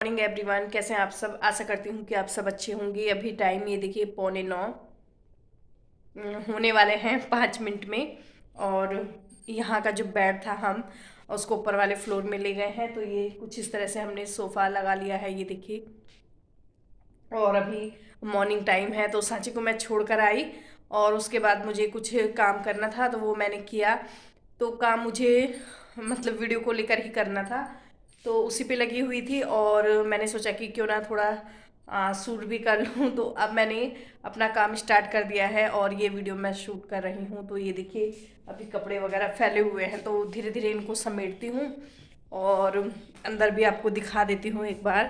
Morning everyone, कैसे हैं आप सब। आशा करती हूँ कि आप सब अच्छे होंगे। अभी टाइम ये देखिए 8:45 होने वाले हैं 5 मिनट में। और यहाँ का जो बेड था हम उसको ऊपर वाले फ्लोर में ले गए हैं। तो ये कुछ इस तरह से हमने सोफ़ा लगा लिया है, ये देखिए। और अभी मॉर्निंग टाइम है तो सांची को मैं छोड़ कर आई और उसके बाद मुझे कुछ काम करना था तो वो मैंने किया। तो काम मुझे मतलब वीडियो को लेकर ही करना था, तो उसी पे लगी हुई थी। और मैंने सोचा कि क्यों ना थोड़ा शूट भी कर लूँ। तो अब मैंने अपना काम स्टार्ट कर दिया है और ये वीडियो मैं शूट कर रही हूँ। तो ये देखिए अभी कपड़े वगैरह फैले हुए हैं तो धीरे धीरे इनको समेटती हूँ और अंदर भी आपको दिखा देती हूँ एक बार।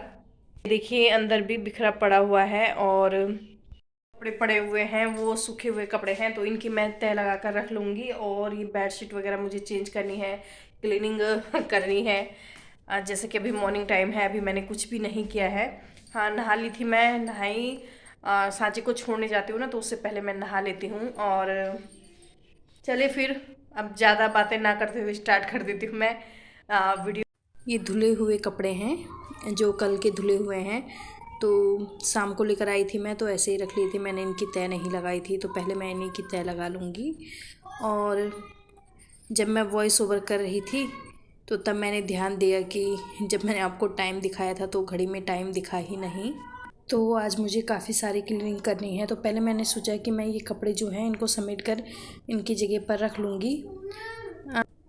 देखिए अंदर भी बिखरा पड़ा हुआ है और कपड़े पड़े हुए हैं, वो सूखे हुए कपड़े हैं तो इनकी मैं तह लगा कर रख लूँगी। और ये बेडशीट वगैरह मुझे चेंज करनी है, क्लीनिंग करनी है। जैसे कि अभी मॉर्निंग टाइम है, अभी मैंने कुछ भी नहीं किया है। हाँ, नहा ली थी मैं, नहाई। सांची को छोड़ने जाती हूँ ना तो उससे पहले मैं नहा लेती हूँ। और चले फिर अब ज़्यादा बातें ना करते हुए स्टार्ट कर देती हूँ मैं वीडियो। ये धुले हुए कपड़े हैं जो कल के धुले हुए हैं, तो शाम को लेकर आई थी मैं तो ऐसे ही रख ली थी मैंने, इनकी तह नहीं लगाई थी। तो पहले मैं इन्हीं की तह लगा लूँगी। और जब मैं वॉइस ओवर कर रही थी तो तब मैंने ध्यान दिया कि जब मैंने आपको टाइम दिखाया था तो घड़ी में टाइम दिखा ही नहीं। तो आज मुझे काफ़ी सारी क्लीनिंग करनी है, तो पहले मैंने सोचा कि मैं ये कपड़े जो हैं इनको समेट कर इनकी जगह पर रख लूँगी।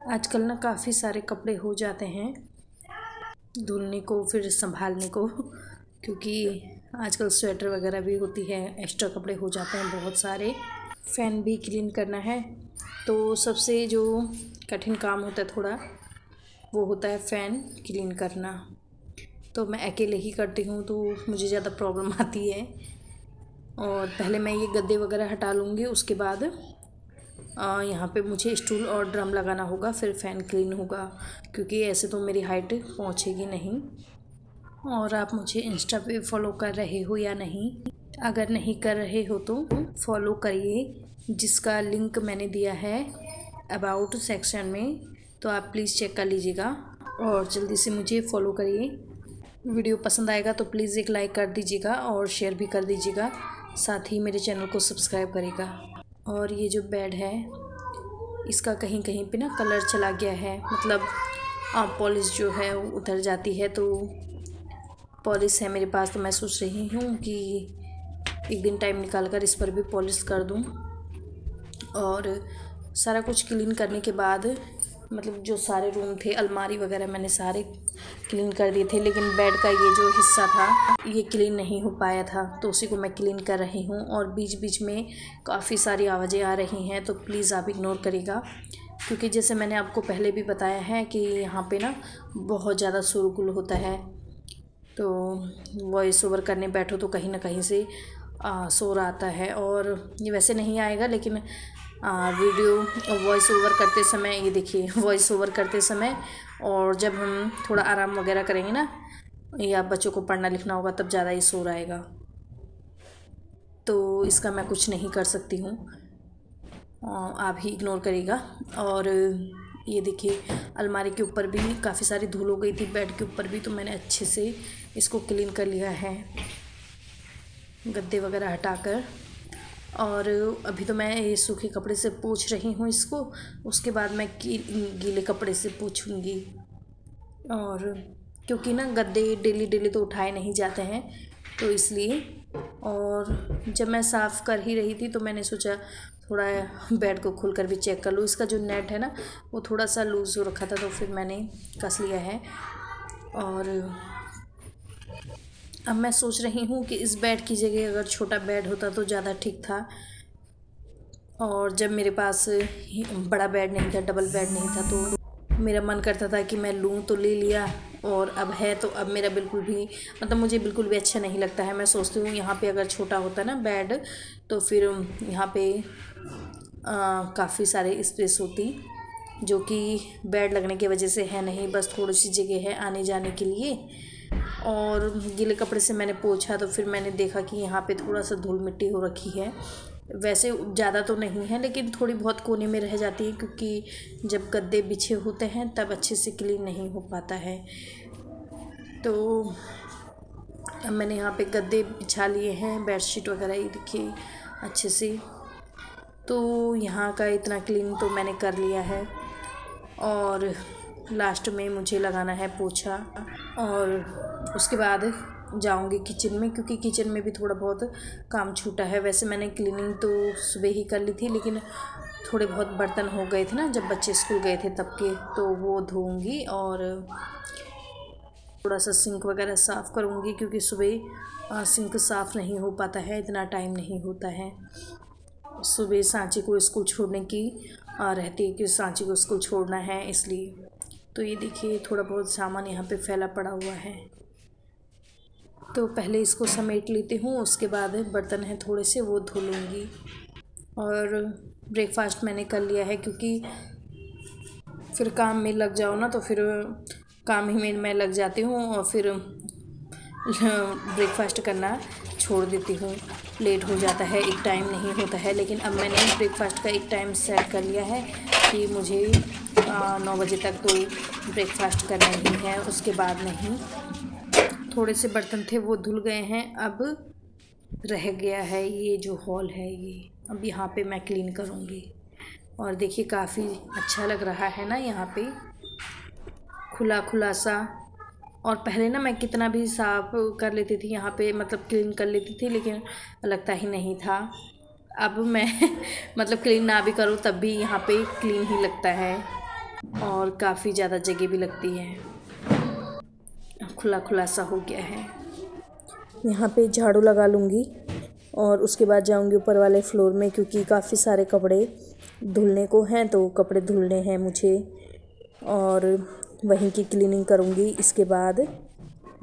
आजकल ना काफ़ी सारे कपड़े हो जाते हैं धुलने को फिर संभालने को, क्योंकि आजकल स्वेटर वगैरह भी होती है, एक्स्ट्रा कपड़े हो जाते हैं बहुत सारे। फ़ैन भी क्लीन करना है तो सबसे जो कठिन काम होता है थोड़ा वो होता है फ़ैन क्लीन करना। तो मैं अकेले ही करती हूँ तो मुझे ज़्यादा प्रॉब्लम आती है। और पहले मैं ये गद्दे वगैरह हटा लूँगी, उसके बाद यहाँ पे मुझे स्टूल और ड्रम लगाना होगा, फिर फ़ैन क्लीन होगा, क्योंकि ऐसे तो मेरी हाइट पहुँचेगी नहीं। और आप मुझे इंस्टा पे फॉलो कर रहे हो या नहीं, अगर नहीं कर रहे हो तो फॉलो करिए, जिसका लिंक मैंने दिया है अबाउट सेक्शन में, तो आप प्लीज़ चेक कर लीजिएगा और जल्दी से मुझे फॉलो करिए। वीडियो पसंद आएगा तो प्लीज़ एक लाइक कर दीजिएगा और शेयर भी कर दीजिएगा, साथ ही मेरे चैनल को सब्सक्राइब करेगा। और ये जो बेड है इसका कहीं कहीं पे ना कलर चला गया है, मतलब पॉलिश जो है वो उतर जाती है। तो पॉलिश है मेरे पास तो मैं सोच रही हूँ कि एक दिन टाइम निकाल कर इस पर भी पॉलिश कर दूँ। और सारा कुछ क्लीन करने के बाद मतलब जो सारे रूम थे, अलमारी वगैरह मैंने सारे क्लीन कर दिए थे, लेकिन बेड का ये जो हिस्सा था ये क्लीन नहीं हो पाया था, तो उसी को मैं क्लीन कर रही हूँ। और बीच बीच में काफ़ी सारी आवाज़ें आ रही हैं तो प्लीज़ आप इग्नोर करिएगा, क्योंकि जैसे मैंने आपको पहले भी बताया है कि यहाँ पे ना बहुत ज़्यादा शोरगुल होता है। तो वॉइस ओवर करने बैठो तो कहीं ना कहीं से शोर आता है। और ये वैसे नहीं आएगा, लेकिन वीडियो वॉइस ओवर करते समय, ये देखिए वॉइस ओवर करते समय और जब हम थोड़ा आराम वगैरह करेंगे ना या बच्चों को पढ़ना लिखना होगा तब ज़्यादा ही शोर आएगा, तो इसका मैं कुछ नहीं कर सकती हूँ, आप ही इग्नोर करिएगा। और ये देखिए अलमारी के ऊपर भी काफ़ी सारी धूल हो गई थी, बेड के ऊपर भी, तो मैंने अच्छे से इसको क्लीन कर लिया है गद्दे वगैरह हटाकर। और अभी तो मैं ये सूखे कपड़े से पोंछ रही हूँ इसको, उसके बाद मैं गीले कपड़े से पोंछूँगी। और क्योंकि ना गद्दे डेली डेली तो उठाए नहीं जाते हैं तो इसलिए। और जब मैं साफ़ कर ही रही थी तो मैंने सोचा थोड़ा बेड को खोल कर भी चेक कर लूँ। इसका जो नेट है ना वो थोड़ा सा लूज़ हो रखा था तो फिर मैंने कस लिया है। और अब मैं सोच रही हूँ कि इस बेड की जगह अगर छोटा बेड होता तो ज़्यादा ठीक था। और जब मेरे पास बड़ा बेड नहीं था, डबल बेड नहीं था, तो मेरा मन करता था कि मैं लूँ तो ले लिया, और अब है तो अब मेरा बिल्कुल भी मतलब मुझे बिल्कुल भी अच्छा नहीं लगता है। मैं सोचती हूँ यहाँ पे अगर छोटा होता ना बेड तो फिर यहाँ पे काफ़ी सारे स्पेस होती, जो कि बेड लगने की वजह से है नहीं, बस थोड़ी सी जगह है आने जाने के लिए। और गीले कपड़े से मैंने पोंछा तो फिर मैंने देखा कि यहाँ पे थोड़ा सा धूल मिट्टी हो रखी है, वैसे ज़्यादा तो नहीं है लेकिन थोड़ी बहुत कोने में रह जाती है, क्योंकि जब गद्दे बिछे होते हैं तब अच्छे से क्लीन नहीं हो पाता है। तो अब मैंने यहाँ पे गद्दे बिछा लिए हैं, बेडशीट वगैरह ये देखिए अच्छे से। तो यहाँ का इतना क्लीन तो मैंने कर लिया है और लास्ट में मुझे लगाना है पोछा और उसके बाद जाऊंगी किचन में, क्योंकि किचन में भी थोड़ा बहुत काम छूटा है। वैसे मैंने क्लीनिंग तो सुबह ही कर ली थी, लेकिन थोड़े बहुत बर्तन हो गए थे ना जब बच्चे स्कूल गए थे तब के, तो वो धोऊंगी और थोड़ा सा सिंक वगैरह साफ़ करूँगी, क्योंकि सुबह सिंक साफ़ नहीं हो पाता है, इतना टाइम नहीं होता है। सुबह सांची को स्कूल छोड़ने की रहती है कि सांची को स्कूल छोड़ना है, इसलिए। तो ये देखिए थोड़ा बहुत सामान यहाँ पे फैला पड़ा हुआ है, तो पहले इसको समेट लेती हूँ, उसके बाद बर्तन हैं थोड़े से वो धो लूँगी। और ब्रेकफास्ट मैंने कर लिया है, क्योंकि फिर काम में लग जाओ ना तो फिर काम ही में मैं लग जाती हूँ और फिर ब्रेकफास्ट करना छोड़ देती हूँ, लेट हो जाता है, एक टाइम नहीं होता है। लेकिन अब मैंने ब्रेकफास्ट का एक टाइम सेट कर लिया है कि मुझे 9 बजे तक तो ब्रेकफास्ट करना ही है, उसके बाद नहीं। थोड़े से बर्तन थे वो धुल गए हैं, अब रह गया है ये जो हॉल है ये, अब यहाँ पे मैं क्लीन करूँगी। और देखिए काफ़ी अच्छा लग रहा है ना यहाँ पे, खुला खुला सा। और पहले ना मैं कितना भी साफ़ कर लेती थी यहाँ पे, मतलब क्लीन कर लेती थी, लेकिन लगता ही नहीं था। अब मैं मतलब क्लीन ना भी करूँ तब भी यहाँ पे क्लीन ही लगता है और काफ़ी ज़्यादा जगह भी लगती है, खुला खुला सा हो गया है। यहाँ पे झाड़ू लगा लूँगी और उसके बाद जाऊँगी ऊपर वाले फ्लोर में, क्योंकि काफ़ी सारे कपड़े धुलने को हैं, तो कपड़े धुलने हैं मुझे और वहीं की क्लीनिंग करूँगी। इसके बाद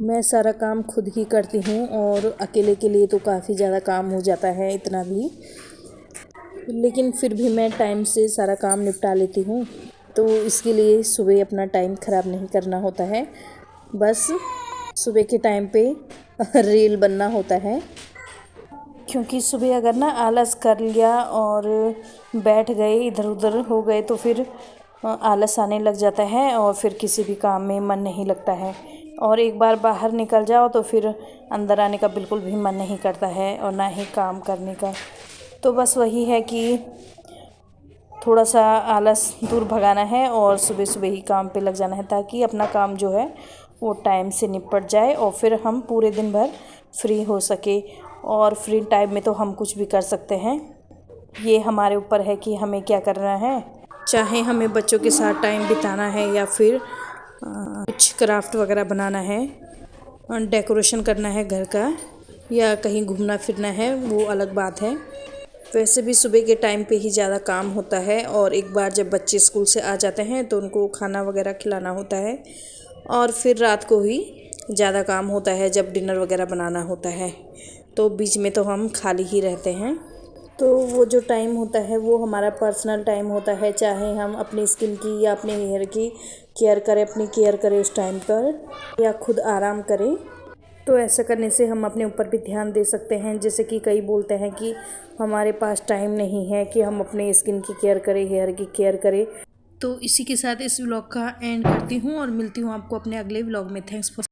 मैं सारा काम खुद ही करती हूँ और अकेले के लिए तो काफ़ी ज़्यादा काम हो जाता है इतना भी, लेकिन फिर भी मैं टाइम से सारा काम निपटा लेती हूँ। तो इसके लिए सुबह अपना टाइम ख़राब नहीं करना होता है, बस सुबह के टाइम पे रील बनना होता है। क्योंकि सुबह अगर ना आलस कर लिया और बैठ गए इधर उधर हो गए तो फिर आलस आने लग जाता है और फिर किसी भी काम में मन नहीं लगता है। और एक बार बाहर निकल जाओ तो फिर अंदर आने का बिल्कुल भी मन नहीं करता है और ना ही काम करने का। तो बस वही है कि थोड़ा सा आलस दूर भगाना है और सुबह सुबह ही काम पे लग जाना है, ताकि अपना काम जो है वो टाइम से निपट जाए और फिर हम पूरे दिन भर फ्री हो सके। और फ्री टाइम में तो हम कुछ भी कर सकते हैं, ये हमारे ऊपर है कि हमें क्या करना है। चाहे हमें बच्चों के साथ टाइम बिताना है या फिर कुछ क्राफ्ट वगैरह बनाना है, डेकोरेशन करना है घर का, या कहीं घूमना फिरना है, वो अलग बात है। वैसे भी सुबह के टाइम पे ही ज़्यादा काम होता है और एक बार जब बच्चे स्कूल से आ जाते हैं तो उनको खाना वगैरह खिलाना होता है और फिर रात को ही ज़्यादा काम होता है जब डिनर वगैरह बनाना होता है, तो बीच में तो हम खाली ही रहते हैं। तो वो जो टाइम होता है वो हमारा पर्सनल टाइम होता है, चाहे हम अपनी स्किन की या अपने हेयर की केयर करें, अपनी केयर करें उस टाइम पर, या खुद आराम करें। तो ऐसा करने से हम अपने ऊपर भी ध्यान दे सकते हैं। जैसे कि कई बोलते हैं कि हमारे पास टाइम नहीं है कि हम अपने स्किन की केयर करें, हेयर की केयर करें। तो इसी के साथ इस व्लॉग का एंड करती हूँ और मिलती हूँ आपको अपने अगले व्लॉग में। Thanks for